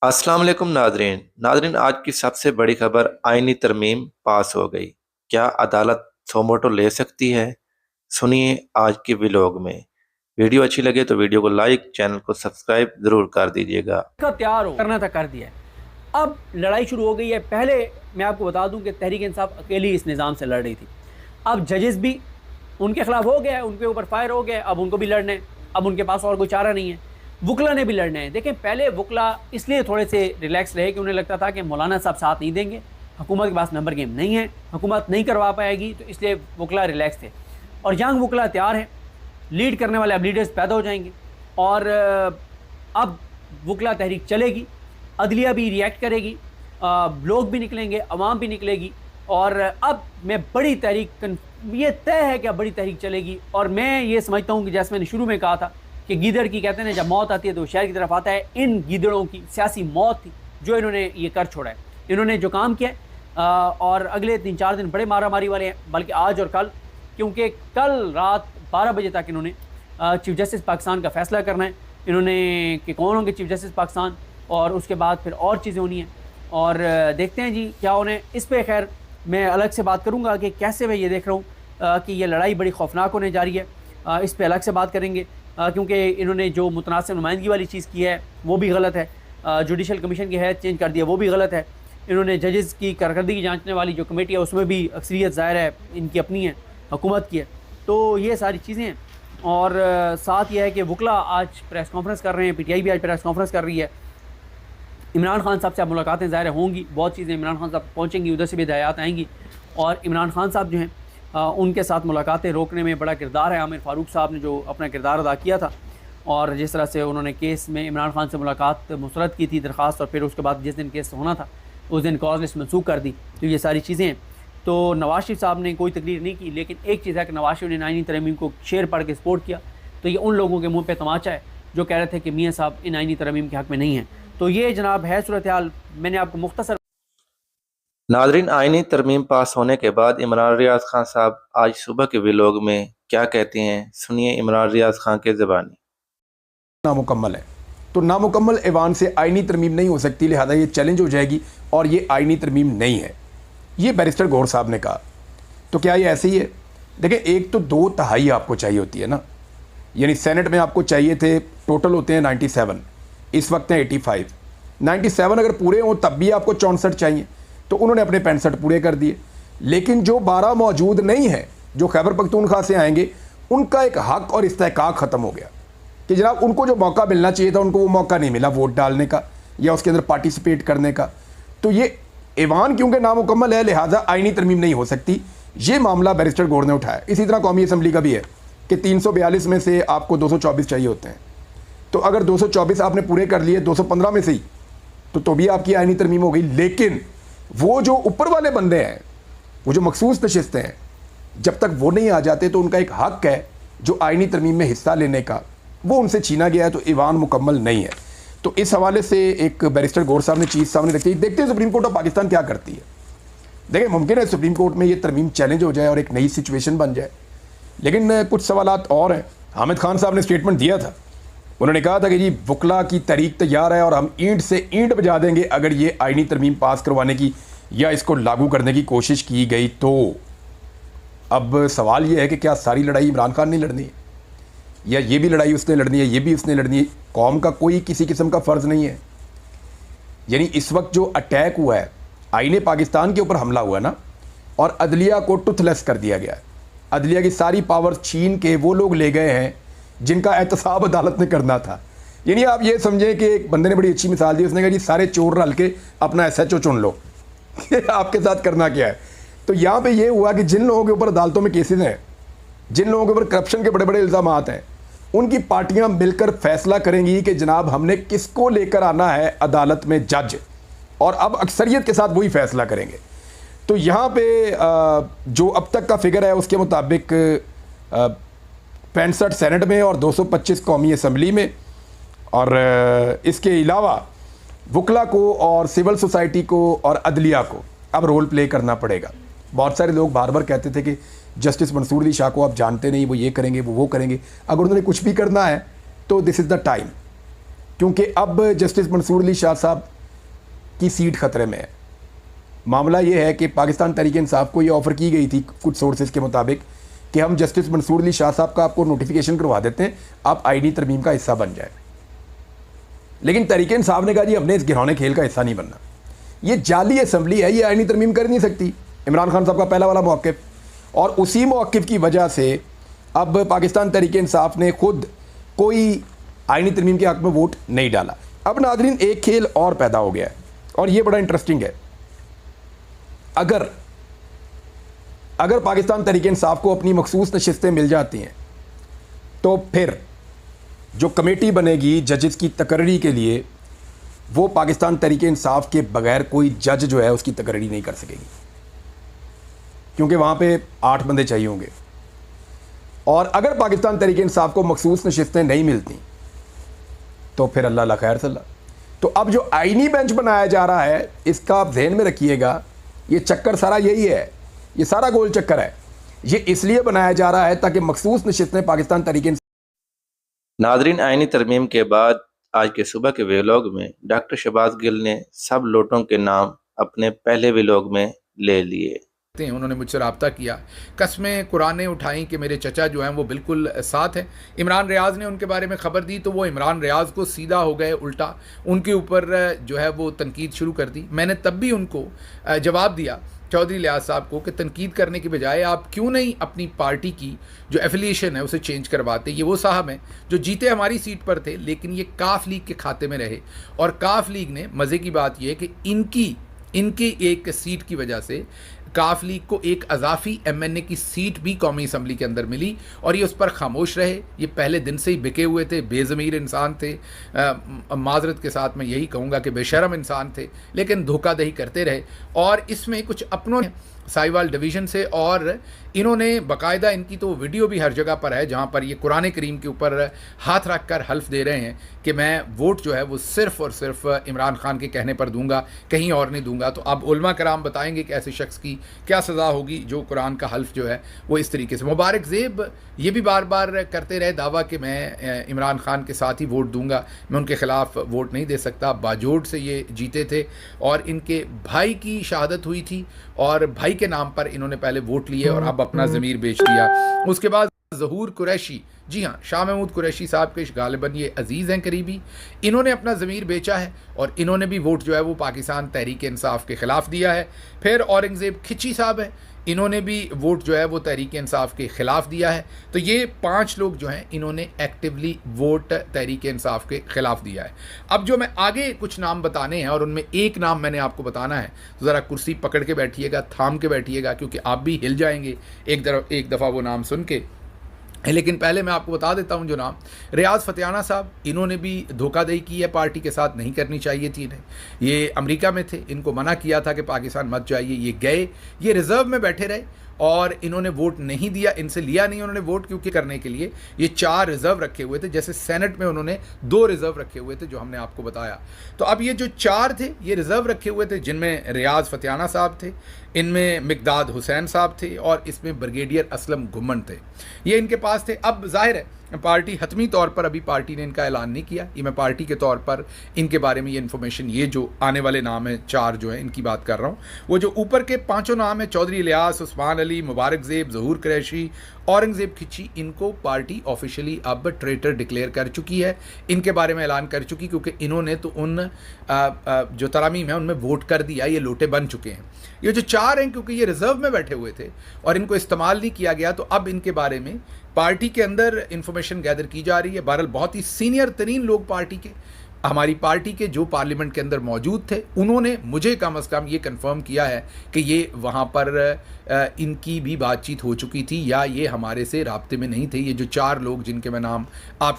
अस्सलाम वालेकुम Nadreen Nadreen आज की सबसे बड़ी खबर आईनी तरमीम पास हो गई। क्या अदालत सोमोटो ले सकती है? सुनिए आज के व्लॉग में। वीडियो अच्छी लगे तो वीडियो को लाइक, चैनल को सब्सक्राइब जरूर कर दीजिएगा। का तैयार हो करना था कर दिया है। अब लड़ाई शुरू हो गई है। पहले मैं आपको बता दूं कि तहरीक इंसाफ अकेली इस निज़ाम से लड़ रही थी। अब जजेस भी उनके खिलाफ हो गए, उनके ऊपर फायर हो गए, अब उनको भी लड़ना है। अब उनके पास और कोई चारा नहीं है। वकला ने भी लड़ना है। देखें, पहले वकला इसलिए थोड़े से रिलैक्स रहे कि उन्हें लगता था कि मौलाना साहब साथ नहीं देंगे, हुकूमत के पास नंबर गेम नहीं है, हुकूमत नहीं करवा पाएगी, तो इसलिए वकला रिलैक्स थे। और यंग वकला तैयार है, लीड करने वाले अब लीडर्स पैदा हो जाएंगे। और अब वकला तहरीक चलेगी, अदलिया भी रिएक्ट करेगी, लोग भी निकलेंगे, अवाम भी निकलेगी। और अब मैं बड़ी तहरीक, ये तय है कि अब बड़ी तहरीक चलेगी। और मैं ये समझता हूँ कि जैसे मैंने शुरू में कहा था कि गीदड़ की कहते हैं जब मौत आती है तो शहर की तरफ आता है। इन गीदड़ों की सियासी मौत थी जो इन्होंने ये कर छोड़ा है। इन्होंने जो काम किया है, और अगले 3-4 दिन बड़े मारा मारी वाले हैं, बल्कि आज और कल, क्योंकि कल रात 12 बजे तक इन्होंने चीफ जस्टिस पाकिस्तान का फैसला करना है। इन्होंने कि कौन होंगे चीफ जस्टिस पाकिस्तान, और उसके बाद फिर और चीज़ें होनी हैं। और देखते हैं जी क्या उन्हें इस पर। खैर, मैं अलग से बात करूंगा कि कैसे मैं ये देख रहा हूँ कि ये लड़ाई बड़ी खौफनाक होने जा रही है। इस पर अलग से बात करेंगे, क्योंकि इन्होंने जो मुतनासिब नुमाइंदगी वाली चीज़ की है वो भी गलत है। जुडिशल कमीशन की हैत चेंज कर दिया वो भी गलत है। इन्होंने जजेस की कारकर्दगी जांचने वाली जो कमेटी है उसमें भी अक्सरियत ज़ाहिर है इनकी अपनी है, हुकूमत की है। तो ये सारी चीज़ें हैं। और साथ ये है कि वकला आज प्रेस कॉन्फ्रेंस कर रहे हैं, PTI भी आज प्रेस कॉन्फ्रेंस कर रही है। इमरान खान साहब से अब मुलाकातें ज़ाहिर होंगी, बहुत चीज़ें इमरान खान साहब पहुँचेंगी, उधर से भी हदायत आएंगी। और इमरान खान साहब जो हैं उनके साथ मुलाकातें रोकने में बड़ा किरदार है आमिर फ़ारूक साहब ने, जो अपना किरदार अदा किया था। और जिस तरह से उन्होंने केस में इमरान खान से मुलाकात मुस्तरद की थी दरख्वास्त, और फिर उसके बाद जिस दिन केस होना था उस दिन कॉज लिस्ट मनसूख कर दी। तो ये सारी चीज़ें हैं। तो नवाज शरीफ साहब ने कोई तकरीर नहीं की, लेकिन एक चीज़ है कि नवाज शरीफ ने आईनी तरमीम को शेर पढ़ के सपोर्ट किया। तो ये उन लोगों के मुँह पर तमाचा है जो कह रहे थे कि मियाँ साहब इन आईनी तरमीम के हक़ में नहीं हैं। तो ये जनाब है सूरत हाल। मैंने आपको मुख्तसर नादरीन आईनी तरमीम पास होने के बाद इमरान रियाज खान साहब आज सुबह के व्लॉग में क्या कहते हैं, सुनिए इमरान रियाज खान के ज़बानी। नामुकम्मल है तो नामुकम्मल ऐवान से आईनी तरमीम नहीं हो सकती, लिहाजा ये चैलेंज हो जाएगी और ये आईनी तरमीम नहीं है, ये बैरिस्टर गौर साहब ने कहा। तो क्या ये ऐसे ही है? देखिए, एक तो 2/3 आपको चाहिए होती है ना, यानी सेनेट में आपको चाहिए थे, टोटल होते हैं 97, इस वक्त हैं 85। 97 अगर पूरे हों तब भी आपको 64 चाहिए, तो उन्होंने अपने 65 पूरे कर दिए। लेकिन जो 12 मौजूद नहीं है, जो खैबर पख्तूनख्वा से आएंगे, उनका एक हक और इस्तेहकाक ख़त्म हो गया कि जनाब उनको जो मौका मिलना चाहिए था उनको वो मौका नहीं मिला वोट डालने का या उसके अंदर पार्टिसिपेट करने का। तो ये ऐवान क्योंकि नामुकम्मल है, लिहाजा आईनी तरमीम नहीं हो सकती। ये मामला बैरिस्टर गौर ने उठाया। इसी तरह कौमी असम्बली का भी है कि 342 में से आपको 224 चाहिए होते हैं। तो अगर 224 आपने पूरे कर लिए 215 में से ही, तो भी आपकी आईनी तरमीम हो गई। लेकिन वो जो ऊपर वाले बंदे हैं, वो जो मखसूस नशिस्तें हैं, जब तक वो नहीं आ जाते तो उनका एक हक है जो आईनी तरमीम में हिस्सा लेने का, वो उनसे छीना गया है। तो ईवान मुकम्मल नहीं है। तो इस हवाले से एक बैरिस्टर गौर साहब ने चीज़ सामने रखी। देखते हैं सुप्रीम कोर्ट ऑफ पाकिस्तान क्या करती है। देखिए, मुमकिन है सुप्रीम कोर्ट में ये तरमीम चैलेंज हो जाए और एक नई सिचुएशन बन जाए। लेकिन कुछ सवालात और हैं। हामिद खान साहब ने स्टेटमेंट दिया था, उन्होंने कहा था कि जी वकला की तहरीक तैयार है और हम ईंट से ईंट बजा देंगे अगर ये आईनी तरमीम पास करवाने की या इसको लागू करने की कोशिश की गई तो। अब सवाल ये है कि क्या सारी लड़ाई इमरान खान ने लड़नी है, या ये भी लड़ाई उसने लड़नी है, ये भी उसने लड़नी है? कौम का कोई किसी किस्म का फ़र्ज़ नहीं है। यानी इस वक्त जो अटैक हुआ है, आईने पाकिस्तान के ऊपर हमला हुआ है ना, और अदलिया को टुथलेस कर दिया गया है। अदलिया की सारी पावर छीन के वो लोग ले गए हैं जिनका एहतसाब अदालत ने करना था। यानी आप ये समझें कि एक बंदे ने बड़ी अच्छी मिसाल दी, उसने कहा जी सारे चोर रल के अपना SHO चुन लो आपके साथ करना क्या है। तो यहाँ पे ये हुआ कि जिन लोगों के ऊपर अदालतों में केसेस हैं, जिन लोगों के ऊपर करप्शन के बड़े बड़े इल्ज़ामात हैं, उनकी पार्टियां मिलकर फैसला करेंगी कि जनाब हमने किसको लेकर आना है अदालत में जज, और अब अक्सरियत के साथ वही फैसला करेंगे। तो यहाँ पे जो अब तक का फिगर है उसके मुताबिक 65 सेनेट में और 225 कौमी असम्बली में, और इसके अलावा वकला को और सिविल सोसाइटी को और अदलिया को अब रोल प्ले करना पड़ेगा। बहुत सारे लोग बार बार कहते थे कि जस्टिस मंसूर अली शाह को आप जानते नहीं, वो ये करेंगे वो करेंगे। अगर उन्होंने कुछ भी करना है तो दिस इज़ द टाइम। क्योंकि अब जस्टिस मंसूर अली शाह साहब की सीट खतरे में है। मामला ये है कि पाकिस्तान तहरीक इंसाफ को ये ऑफ़र की गई थी कुछ सोर्सेज के मुताबिक कि हम जस्टिस मंसूर अली शाह साहब का आपको नोटिफिकेशन करवा देते हैं, आप आईनी तरमीम का हिस्सा बन जाए। लेकिन तहरीक इंसाफ ने कहा जी हमने इस घिनौने खेल का हिस्सा नहीं बनना, ये जाली असम्बली है, ये आईनी तरमीम कर नहीं सकती। इमरान खान साहब का पहला वाला मौक़िफ़, और उसी मौक़िफ़ की वजह से अब पाकिस्तान तहरीक इंसाफ ने खुद कोई आईनी तरमीम के हक़ में वोट नहीं डाला। अब नाज़रीन एक खेल और पैदा हो गया है और ये बड़ा इंटरेस्टिंग है। अगर पाकिस्तान तहरीक इंसाफ को अपनी मखसूस नशिस्तें मिल जाती हैं तो फिर जो कमेटी बनेगी जजेस की तकर्री के लिए, वो पाकिस्तान तहरीक इंसाफ के बगैर कोई जज जो है उसकी तकर्री नहीं कर सकेगी, क्योंकि वहाँ पे 8 बंदे चाहिए होंगे। और अगर पाकिस्तान तहरीक इंसाफ को मखसूस नशिस्तें नहीं मिलती तो फिर अल्लाह ला खैर सल्ला। तो अब जो आईनी बेंच बनाया जा रहा है, इसका आप जहन में रखिएगा, ये चक्कर सारा यही है, ये सारा गोल चक्कर है। ये इसलिए बनाया जा रहा है ताकि मखसूस नशिस्तें पाकिस्तान तहरीक नाजरीन, आईनी तरमीम के बाद आज के सुबह के व्लॉग में डॉक्टर शहबाज गिल ने सब लोटों के नाम अपने पहले व्लॉग में ले लिए। उन्होंने मुझसे रब्ता किया, कस्में कुरानें उठाई कि मेरे चचा जो हैं वो बिल्कुल साथ हैं। इमरान रियाज़ ने उनके बारे में ख़बर दी तो वो इमरान रियाज़ को सीधा हो गए, उल्टा उनके ऊपर जो है वो तनकीद शुरू कर दी। मैंने तब भी उनको जवाब दिया चौधरी लियाज़ साहब को कि तनकीद करने के बजाय आप क्यों नहीं अपनी पार्टी की जो एफिलिएशन है उसे चेंज करवाते। ये वो साहब हैं जो जीते हमारी सीट पर थे, लेकिन ये काफ लीग के खाते में रहे, और काफ लीग ने, मज़े की बात यह है कि इनकी एक सीट की वजह से काफ लीग को एक अजाफी एमएनए की सीट भी कौमी असम्बली के अंदर मिली, और ये उस पर खामोश रहे। ये पहले दिन से ही बिके हुए थे, बेज़मीर इंसान थे, माजरत के साथ मैं यही कहूँगा कि बेशरम इंसान थे, लेकिन धोखाधड़ी करते रहे। और इसमें कुछ अपनों साहिवाल डिवीज़न से, और इन्होंने बाकायदा, इनकी तो वीडियो भी हर जगह पर है जहाँ पर ये कुरान करीम के ऊपर हाथ रख कर हल्फ दे रहे हैं कि मैं वोट जो है वो सिर्फ़ और सिर्फ इमरान खान के कहने पर दूंगा, कहीं और नहीं दूंगा। तो अब उलमा कराम बताएंगे कि ऐसे शख्स की क्या सज़ा होगी जो कुरान का हल्फ जो है वो इस तरीके से। मुबारक ज़ेब ये भी बार बार करते रहे दावा कि मैं इमरान खान के साथ ही वोट दूंगा, मैं उनके ख़िलाफ़ वोट नहीं दे सकता। बाजोड़ से ये जीते थे और इनके भाई की शहादत हुई थी, और भाई के नाम पर इन्होंने पहले वोट लिए और अब अपना ज़मीर बेच दिया। उसके बाद ज़हूर कुरैशी, जी हाँ, शाह महमूद कुरैशी साहब के गालिबन ये अजीज़ हैं करीबी, इन्होंने अपना ज़मीर बेचा है और इन्होंने भी वोट जो है वो पाकिस्तान तहरीक इंसाफ के ख़िलाफ़ दिया है। फिर औरंगज़ेब खिची साहब हैं, इन्होंने भी वोट जो है वो तहरीक इंसाफ के ख़िलाफ़ दिया है। तो ये 5 लोग जो हैं इन्होंने एक्टिवली वोट तहरीक इंसाफ के ख़िलाफ़ दिया है। अब जो मैं आगे कुछ नाम बताने हैं और उनमें एक नाम मैंने आपको बताना है, तो ज़रा कुर्सी पकड़ के बैठिएगा, थाम के बैठिएगा, क्योंकि आप भी हिल जाएंगे एक दफ़ा वो नाम सुन के। लेकिन पहले मैं आपको बता देता हूं जो नाम, रियाज़ फतियाना साहब, इन्होंने भी धोखाधड़ी की है, पार्टी के साथ नहीं करनी चाहिए थी इन्हें। ये अमेरिका में थे, इनको मना किया था कि पाकिस्तान मत जाइए, ये गए, ये रिज़र्व में बैठे रहे और इन्होंने वोट नहीं दिया, इनसे लिया नहीं उन्होंने वोट, क्योंकि करने के लिए ये 4 रिज़र्व रखे हुए थे, जैसे सेनेट में उन्होंने 2 रिज़र्व रखे हुए थे जो हमने आपको बताया। तो अब ये जो 4 थे ये रिज़र्व रखे हुए थे, जिनमें रियाज़ फतियाना साहब थे, इनमें मिकदाद हुसैन साहब थे और इसमें ब्रिगेडियर असलम घुम्मन थे, ये इनके पास थे। अब जाहिर है पार्टी हतमी तौर पर, अभी पार्टी ने इनका ऐलान नहीं किया, ये मैं पार्टी के तौर पर इनके बारे में ये इन्फॉर्मेशन, ये जो आने वाले नाम हैं 4 जो हैं इनकी बात कर रहा हूँ। वो जो ऊपर के 5 नाम हैं, चौधरी इलियास, उस्मान अली, मुबारक ज़ेब, ज़हूर कुरैशी, औरंगज़ेब खिची, इनको पार्टी ऑफिशियली अब ट्रेटर डिक्लेयर कर चुकी है, इनके बारे में ऐलान कर चुकी, क्योंकि इन्होंने तो उन जो तरामीम है उनमें वोट कर दिया, ये लोटे बन चुके हैं। ये जो 4 हैं, क्योंकि ये रिज़र्व में बैठे हुए थे और इनको इस्तेमाल नहीं किया गया, तो अब इनके बारे में पार्टी के अंदर इंफॉर्मेशन गैदर की जा रही है। बहरहाल बहुत ही सीनियर तरीन लोग पार्टी के, हमारी पार्टी के जो पार्लियामेंट के अंदर मौजूद थे, उन्होंने मुझे कम अज़ कम ये कंफर्म किया है कि ये वहाँ पर इनकी भी बातचीत हो चुकी थी या ये हमारे से राब्ते में नहीं थे। ये जो 4 लोग जिनके मैं नाम आपको